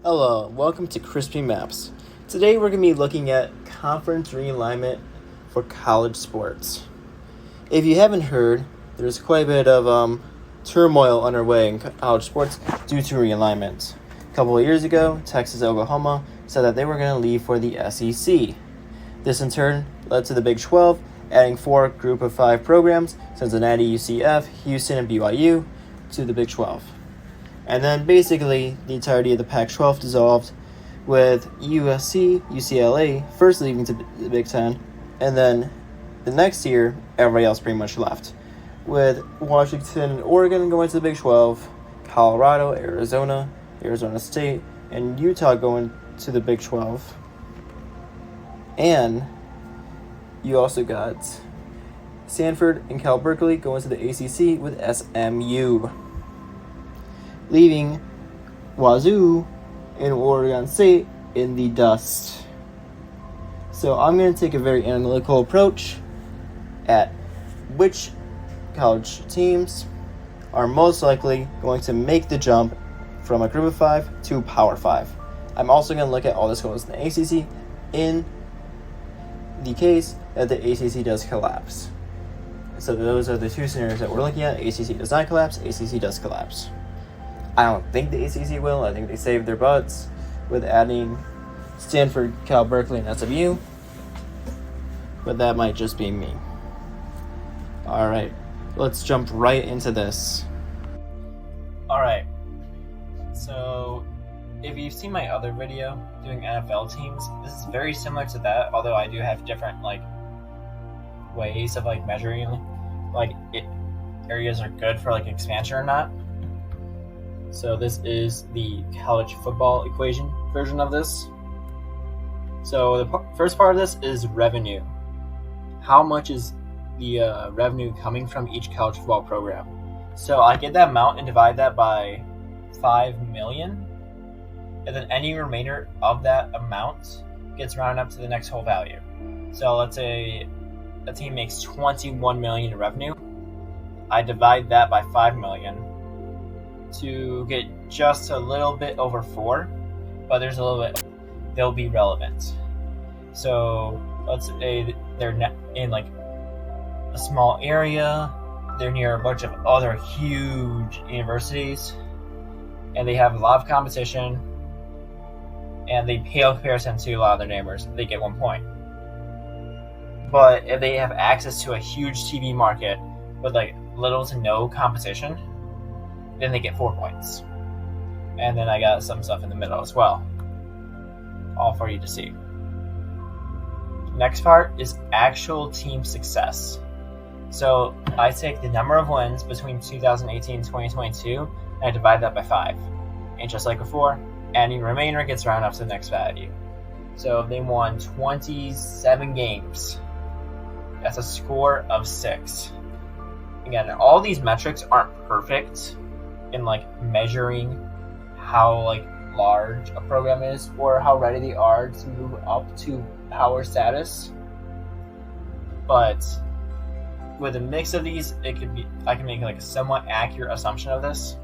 Hello, welcome to Crispy Maps. Today we're going to be looking at conference realignment for college sports. If you haven't heard, there's quite a bit of turmoil underway in college sports due to realignment. A couple of years ago, Texas and Oklahoma said that they were going to leave for the SEC. This in turn led to the Big 12 adding 4 Group of 5 programs, Cincinnati, UCF, Houston, and BYU, to the Big 12. And then basically the entirety of the Pac-12 dissolved, with USC, UCLA first leaving to the Big Ten, and then the next year everybody else pretty much left, with Washington and Oregon going to the Big 12, Colorado, Arizona State, and Utah going to the Big 12. And you also got Stanford and Cal Berkeley going to the ACC with SMU, leaving Wazoo and Oregon State in the dust. So I'm going to take a very analytical approach at which college teams are most likely going to make the jump from a Group of 5 to Power 5. I'm also going to look at all the schools in the ACC in the case that the ACC does collapse. So those are the two scenarios that we're looking at. ACC does not collapse, ACC does collapse. I don't think the ACC will. I think they saved their butts with adding Stanford, Cal Berkeley, and SMU. But that might just be me. Alright, let's jump right into this. Alright, so if you've seen my other video doing NFL teams, this is very similar to that, although I do have different ways of measuring areas are good for expansion or not. So this is the college football equation version of this. So the first part of this is revenue. How much is the revenue coming from each college football program? So I get that amount and divide that by 5 million. And then any remainder of that amount gets rounded up to the next whole value. So let's say a team makes 21 million in revenue. I divide that by 5 million to get just a little bit over 4, but there's a little bit they'll be relevant. So let's say they're in a small area, they're near a bunch of other huge universities, and they have a lot of competition, and they pale comparison to a lot of their neighbors. They get 1 point. But if they have access to a huge TV market with little to no competition, then they get 4 points. And then I got some stuff in the middle as well, all for you to see. Next part is actual team success. So I take the number of wins between 2018 and 2022, and I divide that by 5. And just like before, any remainder gets rounded up to the next value. So if they won 27 games, that's a score of 6. Again, all these metrics aren't perfect in measuring how large a program is or how ready they are to move up to power status. But with a mix of these, I can make a somewhat accurate assumption of this.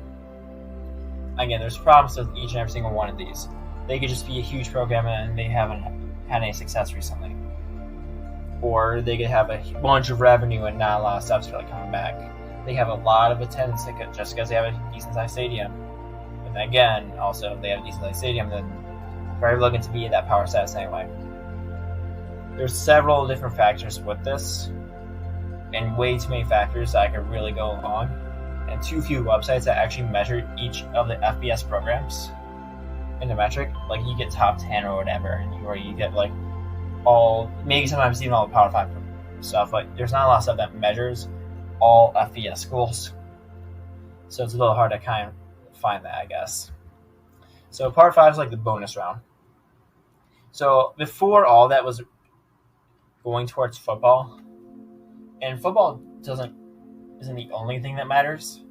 Again, there's problems with each and every single one of these. They could just be a huge program and they haven't had any success recently. Or they could have a bunch of revenue and not a lot of stuff coming back. They have a lot of attendance just because they have a decent-sized stadium. And again, also, if they have a decent-sized stadium, then they're looking to be at that power status anyway. There's several different factors with this, and way too many factors that I could really go on, and too few websites that actually measure each of the FBS programs in the metric. You get top 10 or whatever, or you get maybe sometimes even all the Power 5 stuff. There's not a lot of stuff that measures all FBS schools. So it's a little hard to kind of find that, I guess. So part 5 is the bonus round. So before all that was going towards football, and football isn't the only thing that matters,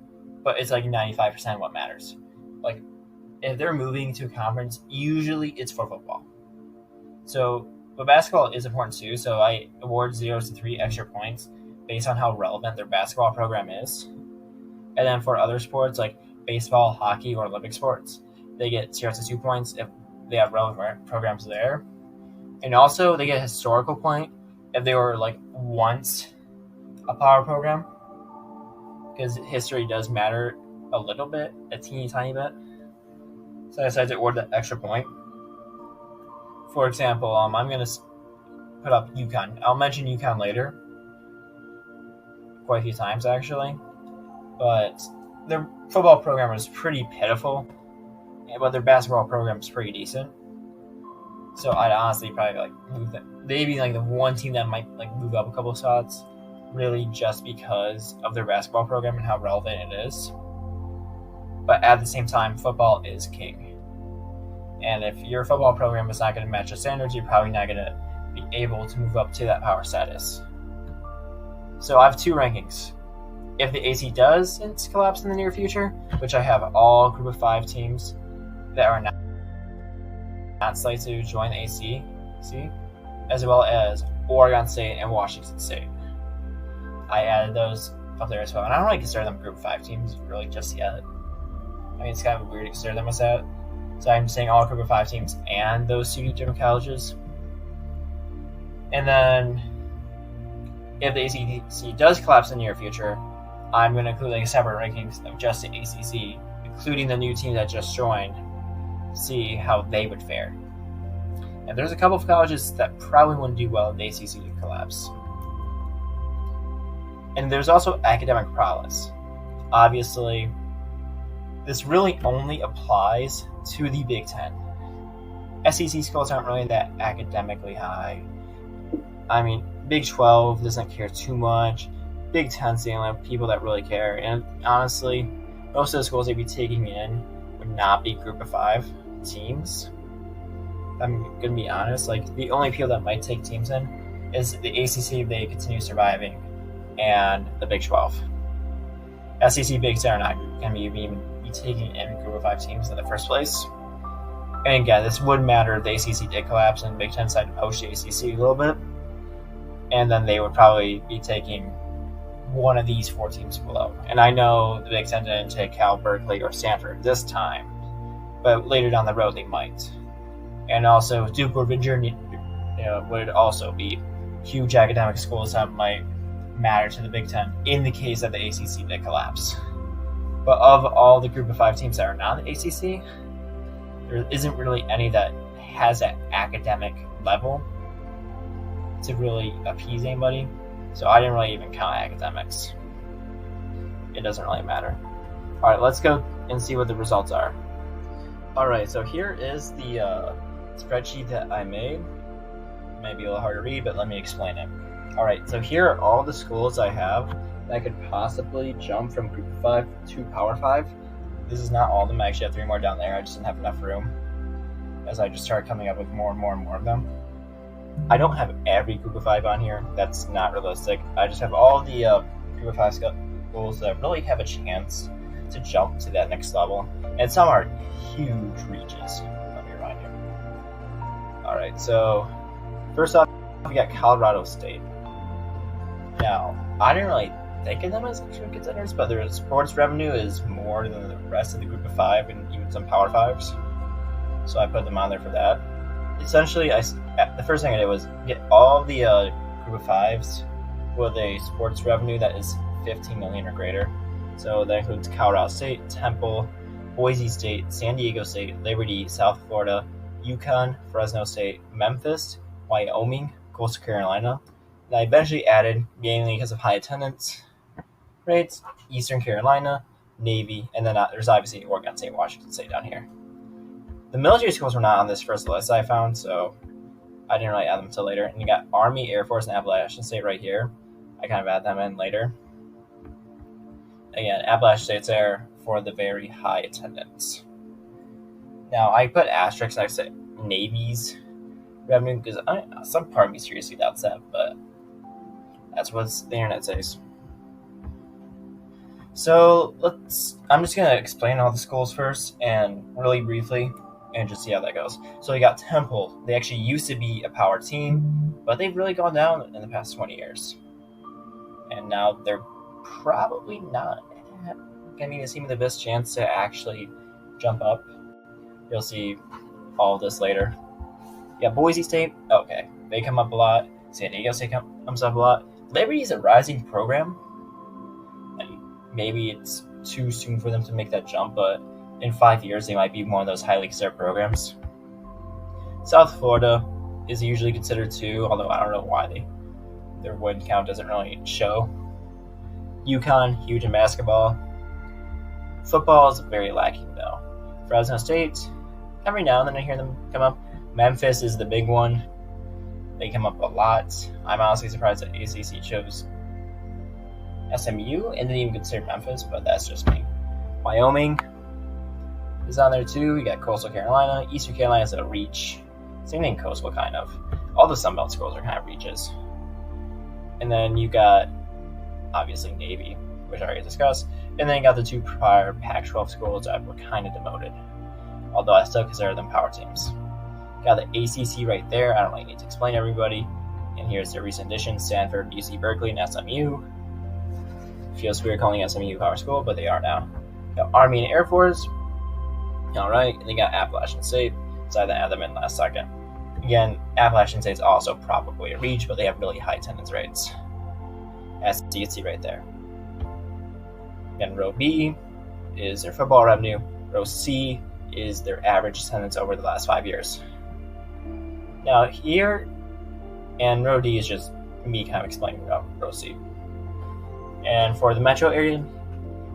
but it's 95% what matters. If they're moving to a conference, usually it's for football. So, but basketball is important too, so I award 0 to 3 extra points based on how relevant their basketball program is. And then for other sports like baseball, hockey, or Olympic sports, they get tier 2 points if they have relevant programs there. And also, they get a historical point if they were like once a power program, because history does matter a little bit, a teeny tiny bit. So I decided to award that extra point. For example, I'm going to put up UConn. I'll mention UConn later, quite a few times actually, but their football program was pretty pitiful, but their basketball program is pretty decent. So I'd honestly probably like move them. They'd be like the one team that might like move up a couple of spots, really just because of their basketball program and how relevant it is. But at the same time, football is king. And if your football program is not going to match the standards, you're probably not going to be able to move up to that power status. So I have two rankings. If the AC does collapse in the near future, which I have all group of 5 teams that are not slated to join the AC, as well as Oregon State and Washington State. I added those up there as well. And I don't really consider them group 5 teams really just yet. I mean, it's kind of weird to consider them as that. So I'm saying all group of 5 teams and those 2 different colleges. And then if the ACC does collapse in the near future, I'm going to include like a separate rankings of just the ACC, including the new team that just joined, to see how they would fare. And there's a couple of colleges that probably wouldn't do well if the ACC did collapse. And there's also academic prowess. Obviously, this really only applies to the Big Ten. SEC schools aren't really that academically high. I mean, Big 12 doesn't care too much. Big 10's the only people that really care. And honestly, most of the schools they'd be taking in would not be group of 5 teams. I'm going to be honest. Like, the only people that might take teams in is the ACC if they continue surviving, and the Big 12. SEC, Big 10 are not going to be taking in group of 5 teams in the first place. And again, this would matter if the ACC did collapse and Big 10 decided to poach the ACC a little bit. And then they would probably be taking one of these 4 teams below. And I know the Big 10 didn't take Cal, Berkeley, or Stanford this time, but later down the road they might. And also Duke or Virginia would also be huge academic schools that might matter to the Big 10 in the case that the ACC did collapse. But of all the group of 5 teams that are not in the ACC, there isn't really any that has that academic level to really appease anybody. So I didn't really even count academics. It doesn't really matter. All right, let's go and see what the results are. All right, so here is the spreadsheet that I made. It may be a little hard to read, but let me explain it. All right, so here are all the schools I have that could possibly jump from group of 5 to power 5. This is not all of them. I actually have 3 more down there. I just didn't have enough room as I just started coming up with more and more and more of them. I don't have every group of 5 on here. That's not realistic. I just have all the group of 5 schools that really have a chance to jump to that next level. And some are huge reaches. Let me remind you. All right, so first off, we got Colorado State. Now, I didn't really think of them as true contenders, but their sports revenue is more than the rest of the group of 5 and even some power 5s. So I put them on there for that. Essentially, the first thing I did was get all the group of 5s with a sports revenue that is $15 million or greater. So that includes Colorado State, Temple, Boise State, San Diego State, Liberty, South Florida, UConn, Fresno State, Memphis, Wyoming, Coastal Carolina. And I eventually added, mainly because of high attendance rates, Eastern Carolina, Navy, and then there's obviously Oregon State, Washington State down here. The military schools were not on this first list I found, so I didn't really add them until later. And you got Army, Air Force, and Appalachian State right here. I kind of add them in later. Again, Appalachian State's there for the very high attendance. Now, I put asterisks next to Navy's revenue because some part of me seriously doubts that, but that's what the internet says. So I'm just going to explain all the schools first and really briefly and just see how that goes. So you got Temple. They actually used to be a power team, but they've really gone down in the past 20 years. And now they're probably not going to be the team with the best chance to actually jump up. You'll see all of this later. Yeah, Boise State, okay, they come up a lot. San Diego State comes up a lot. Liberty is a rising program, and maybe it's too soon for them to make that jump, but in 5 years, they might be one of those highly considered programs. South Florida is usually considered too, although I don't know why their win count doesn't really show. UConn, huge in basketball. Football is very lacking though. Fresno State, every now and then I hear them come up. Memphis is the big one. They come up a lot. I'm honestly surprised that ACC chose SMU and didn't even consider Memphis, but that's just me. Wyoming is on there too. You got Coastal Carolina. Eastern Carolina is a reach. Same thing, Coastal kind of. All the Sunbelt schools are kind of reaches. And then you got, obviously, Navy, which I already discussed. And then you got the two prior Pac-12 schools that were kind of demoted. Although I still consider them power teams. Got the ACC right there. I don't really need to explain to everybody. And here's their recent additions: Stanford, UC Berkeley, and SMU. Feels weird calling SMU power school, but they are now. Got Army and Air Force. All right. And they got Appalachian State. So I add them in last second. Again, Appalachian State is also probably a reach, but they have really high attendance rates, as you can see right there. Again, row B is their football revenue. Row C is their average attendance over the last 5 years. Now here, and row D is just me kind of explaining about row C. And for the metro area,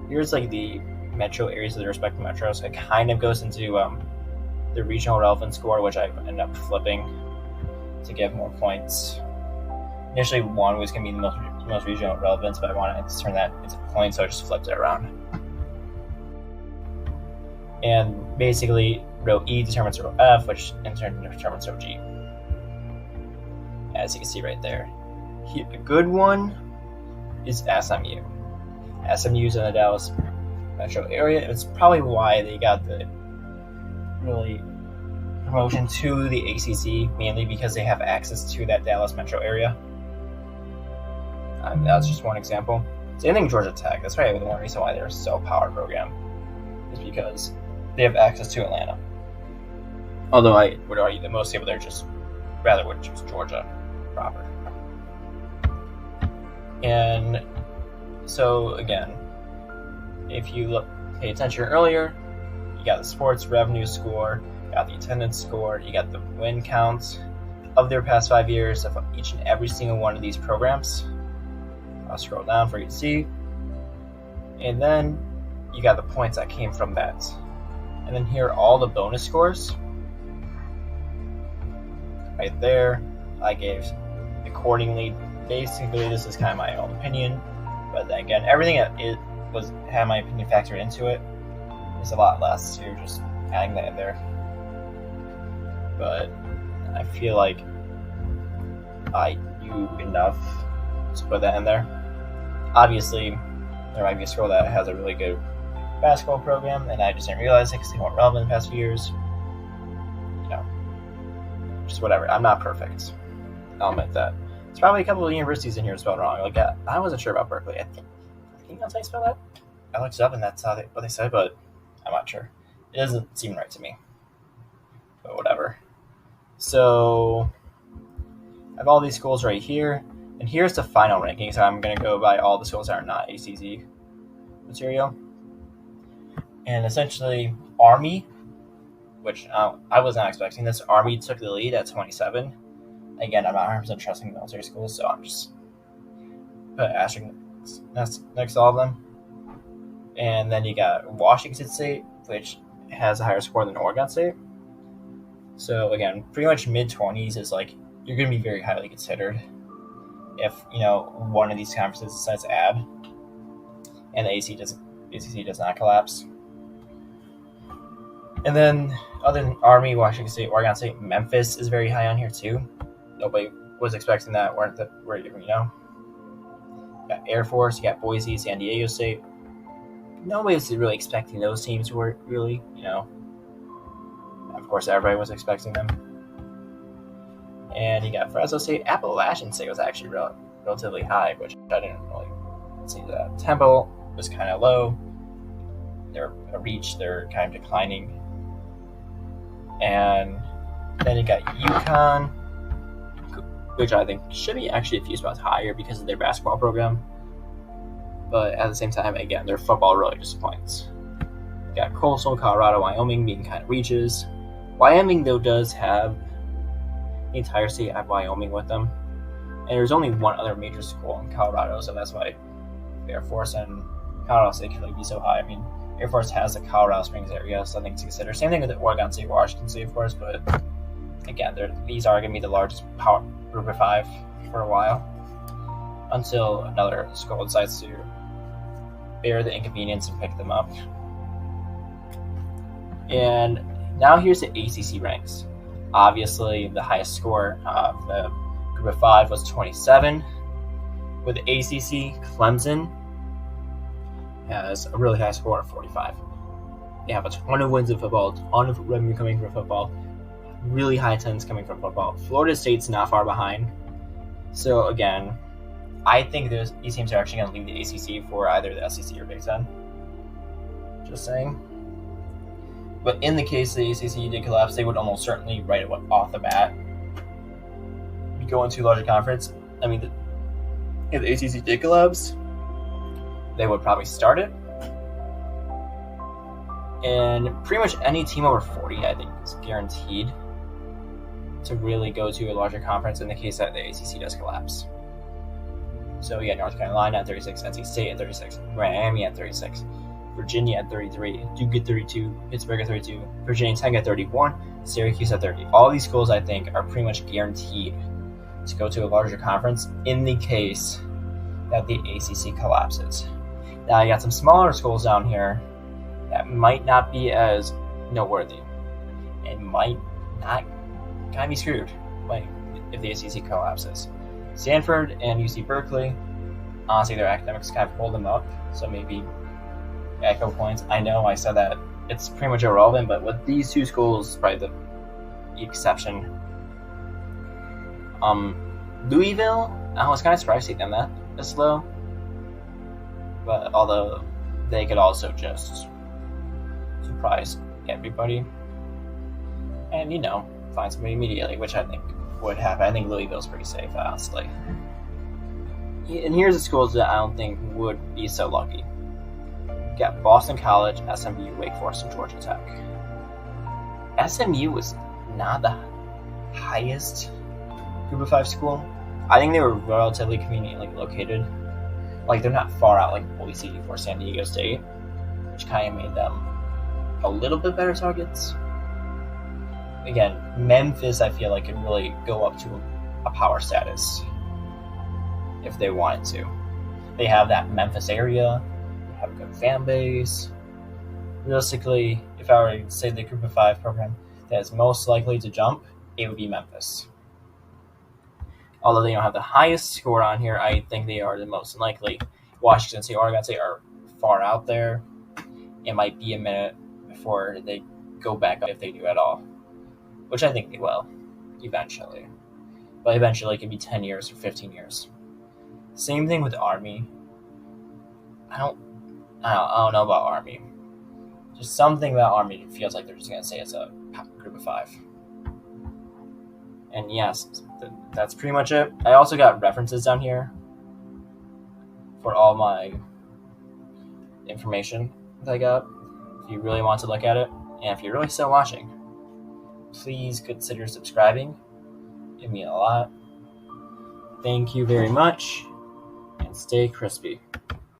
here's like the metro areas of the respective metros. It kind of goes into the regional relevance score, which I ended up flipping to get more points. Initially, one was going to be the most regional relevance, but I wanted to turn that into points, so I just flipped it around. And basically, row E determines row F, which in turn determines row G. As you can see right there. A good one is SMU. SMU's in the Dallas metro area. It's probably why they got the really promotion to the ACC, mainly because they have access to that Dallas metro area. That's just one example. Same thing Georgia Tech. That's probably the one reason why they're so power program, is because they have access to Atlanta. Although I would argue that most people there just rather would choose Georgia proper. And so again, if you pay attention earlier, you got the sports revenue score, you got the attendance score, you got the win counts of their past 5 years of each and every single one of these programs. I'll scroll down for you to see. And then you got the points that came from that. And then here are all the bonus scores. Right there, I gave accordingly. Basically, this is kind of my own opinion. But then again, everything that had my opinion factored into it. There's a lot less, so you're just adding that in there. But I feel like I knew enough to put that in there. Obviously, there might be a school that has a really good basketball program, and I just didn't realize it because they weren't relevant in the past few years. Just whatever. I'm not perfect. I'll admit that. There's probably a couple of universities in here spelled wrong. Like I wasn't sure about Berkeley. I think that's how you spell that. I looked it up, and that's what they said, but I'm not sure. It doesn't seem right to me. But whatever. So I have all these schools right here. And here's the final ranking. So I'm going to go by all the schools that are not ACC material. And essentially, Army, which I was not expecting this. Army took the lead at 27. Again, I'm not 100% trusting military schools, so I'm just put asterisk next to all of them. And then you got Washington State, which has a higher score than Oregon State. So again, pretty much mid-20s is like, you're going to be very highly considered if, one of these conferences decides to add and the ACC does not collapse. And then other than Army, Washington State, Oregon State, Memphis is very high on here too. Nobody was expecting that, You got Air Force, you got Boise, San Diego State. Nobody was really expecting those teams were really, Of course, everybody was expecting them. And you got Fresno State. Appalachian State was actually relatively high, which I didn't really see that. Temple was kind of low. They're a reach. They're kind of declining. And then you got UConn, which I think should be actually a few spots higher because of their basketball program. But at the same time, again, their football really disappoints. You got Coastal, Colorado, Wyoming being kind of reaches. Wyoming, though, does have the entire state at Wyoming with them. And there's only one other major school in Colorado, so that's why Air Force and Colorado State can really be so high. I mean, Air Force has the Colorado Springs area, so something to consider. Same thing with Oregon State, Washington State, of course, but again, these are going to be the largest power group of 5 for a while until another school decides to bear the inconvenience and pick them up. And now here's the ACC ranks. Obviously, the highest score of the group of 5 was 27. With the ACC, Clemson has a really high score of 45. They have a ton of wins in football, a ton of revenue coming from football, really high attendance coming from football. Florida State's not far behind. So again, I think these teams are actually going to leave the ACC for either the SEC or Big Ten. Just saying. But in the case the ACC did collapse, they would almost certainly right off the bat go into a larger conference. I mean, if the ACC did collapse, they would probably start it. And pretty much any team over 40, I think, is guaranteed to really go to a larger conference in the case that the ACC does collapse. So you got North Carolina at 36, NC State at 36, Miami at 36, Virginia at 33, Duke at 32, Pittsburgh at 32, Virginia Tech at 31, Syracuse at 30. All these schools, I think, are pretty much guaranteed to go to a larger conference in the case that the ACC collapses. Now, you got some smaller schools down here that might not be as noteworthy and might not kind of be screwed if the ACC collapses. Stanford and UC Berkeley, honestly, their academics kind of hold them up, so maybe echo points. I know I said that it's pretty much irrelevant, but with these two schools, probably the exception. Louisville, I was kind of surprised to see them that this low, but although they could also just surprise everybody and, find somebody immediately, which I think would happen. I think Louisville's pretty safe, honestly. And here's the schools that I don't think would be so lucky. You got Boston College, SMU, Wake Forest, and Georgia Tech. SMU was not the highest group of 5 school. I think they were relatively conveniently located. They're not far out like Boise or San Diego State, which kind of made them a little bit better targets. Again, Memphis, I feel like, could really go up to a power status if they wanted to. They have that Memphis area, they have a good fan base. Realistically, if I were to say the group of 5 program that is most likely to jump, it would be Memphis. Although they don't have the highest score on here, I think they are the most likely. Washington State, Oregon State are far out there. It might be a minute before they go back up, if they do at all, which I think they will eventually. But eventually it can be 10 years or 15 years. Same thing with Army. I don't know about Army. Just something about Army feels like they're just going to say it's a group of 5. And yes, that's pretty much it. I also got references down here for all my information that I got, if you really want to look at it. And if you're really still watching, please consider subscribing. It'd mean a lot. Thank you very much, and stay crispy.